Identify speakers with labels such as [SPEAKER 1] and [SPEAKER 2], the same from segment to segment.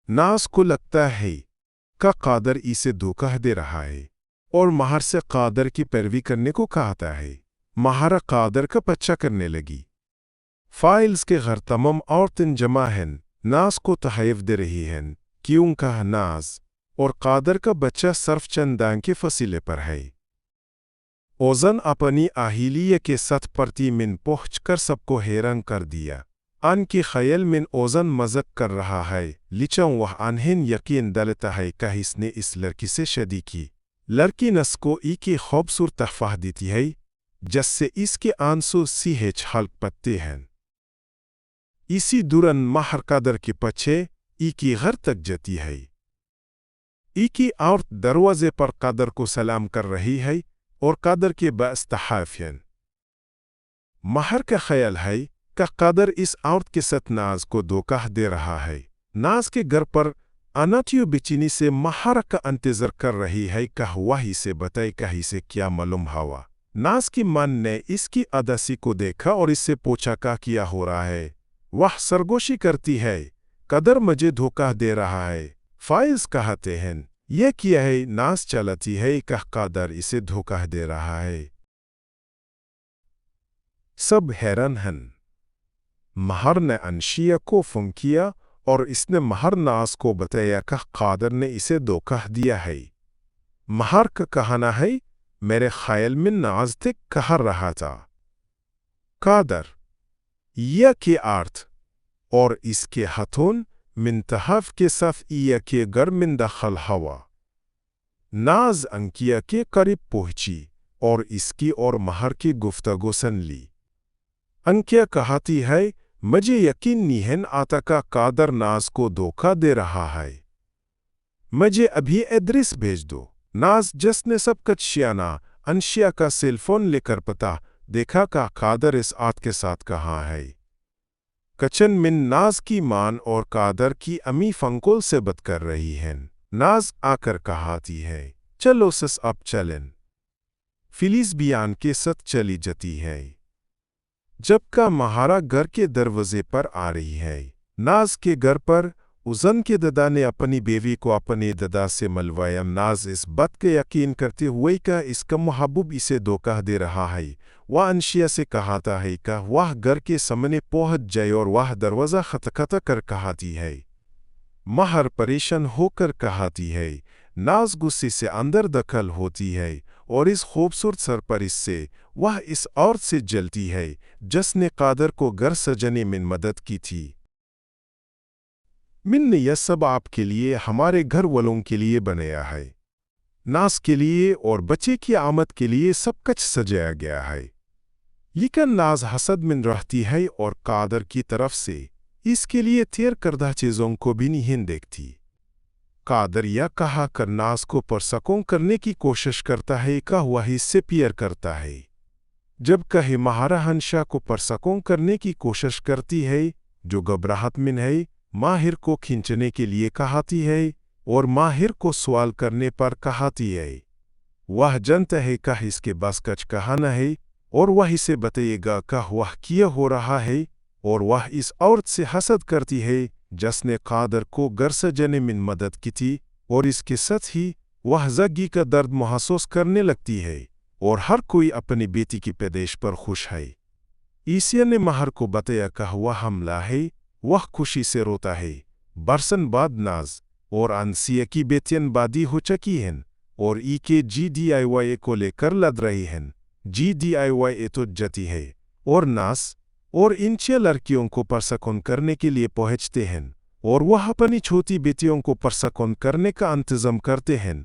[SPEAKER 1] नाज को लगता है का कादर इसे धोखा दे रहा है और महार से कादर की पैरवी करने को कहता है। महारा कादर का पीछा करने लगी। फाइल्स के घर तमाम औरतें जमा हैं, नाज को तहफ़ दे रही हैं क्योंकि नाज और कादर का बच्चा सिर्फ चंद के फसीले पर है। ओज़न अपनी अहिलिया के साथ परती में पहुंचकर सबको हैरान कर दिया। अन के ख्याल में ओज़न मज़ाक कर रहा है, लेकिन वह अनहेन यकीन दिलाता है कि इसने इस लड़की से शादी की। लड़की नस को एक खूबसूरत तोहफा देती है जिससे इसके आंसू सीधे छलक पड़ते हैं। इसी दौरान महार कादर के पीछे एक घर तक जाती है। एक औरत दरवाजे पर कादर को सलाम कर रही है और कादर के बाइस्तहाफ हैं। महार का ख्याल है कि कादर इस औरत के साथ नाज को धोखा दे रहा है। नाज के घर पर अनाथियो बेचैनी से महार का इंतजार कर रही है कि वह इसे बताए कि इसे क्या मालूम हुआ। नाज की मां ने इसकी अदासी को देखा और इससे पूछा कि क्या हो रहा है। वह सरगोशी करती है, कादर मुझे धोखा दे रहा है। फाइल्स कहते हैं यह क्या है। नाज चलाती है कि कादर इसे धोखा दे रहा है। सब हैरान हैं। महार ने अंशिया को फोन किया और इसने महार नाज को बताया कि कादर ने इसे धोखा दिया है। महार का कहना है, मेरे ख्याल में नाज तक कह रहा था। कादर यह के अर्थ और इसके हाथों मिंतहाफ के साथ यह के घर में दाखिल हुआ। नाज अंकिया के करीब पहुंची और इसकी और महार की गुफ्तगू सुन ली। अंकिया कहती है, मुझे यकीन नहीं आता कि कादर नाज को धोखा दे रहा है। मुझे अभी एड्रेस भेज दो। नाज जिसने सब कुछ शियाना अंशिया का सेल फोन लेकर पता देखा कि कादर इस आद के साथ कहाँ है। किचन में नाज की मां और कादर की अम्मी फंकोल से बात कर रही हैं। नाज आकर कहती है, चलो सस अब चलें। फिलिस बियान के साथ चली जाती है जबकि महारा घर के दरवाजे पर आ रही है। नाज के घर पर उज़न के दादा ने अपनी बेवी को अपने दादा से मिलवाया। नाज इस बात का यकीन करते हुए कि इसका महबूब इसे धोखा दे रहा है, वह अंशिया से कहता है कि वह घर के सामने पहुंच जाए और वह दरवाज़ा खटखटा कर कहती है। महार परेशान होकर कहती है। नाज गुस्से से अंदर दखल होती है और इस खूबसूरत सरपरस्त से वह इस औरत से जलती है जिसने कादर को घर सजाने में मदद की थी। मैंने यह सब आपके लिए, हमारे घर वालों के लिए बनाया है। नाज के लिए और बच्चे की आमद के लिए सब कुछ सजाया गया है। लेकिन नाज हसद में रहती है और कादर की तरफ से इसके लिए तैयार करदा चीज़ों को भी नहीं देखती। कादर यह कहा कर नाज को परसकों करने की कोशिश करता है कि वह इससे प्यार करता है, जबकि महारा हंशा को परसकों करने की कोशिश करती है जो घबराहट में है। माहिर को खींचने के लिए कहती है और माहिर को सवाल करने पर कहती है। वह जानता है कि इसके बस कुछ कहना है और वह इसे बताएगा कि वह क्या हो रहा है और वह इस औरत से हसद करती है जिसने कादर को घर सजाने में मदद की थी और इसके साथ ही वह ज़िंदगी का दर्द महसूस करने लगती है और हर कोई अपनी बेटी की पैदाइश पर खुश है। ईसिया ने महार को बताया कि वह हमला है। वह खुशी से रोता है। बरसन बाद नाज और अंसिया की बेटियां बादी हो चुकी हैं और के GDIY को लेकर लड़ रही हैं। GDIY तो जाती है और नाज और इन 6 लड़कियों को परसकों करने के लिए पहुंचते हैं और वह अपनी छोटी बेटियों को परसकों करने का इंतजाम करते हैं।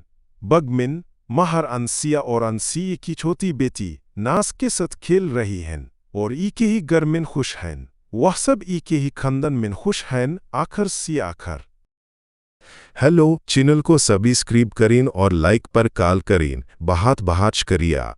[SPEAKER 1] बगमिन महार अंसिया और अंसिया की छोटी बेटी नाज के साथ खेल रही हैं और के ही घर में खुश हैं। वह सब के ही खानदान में खुश हैं। आखिर से आखिर हेलो, चैनल को सब्सक्राइब करें और लाइक पर कॉल करें। बहुत शुक्रिया।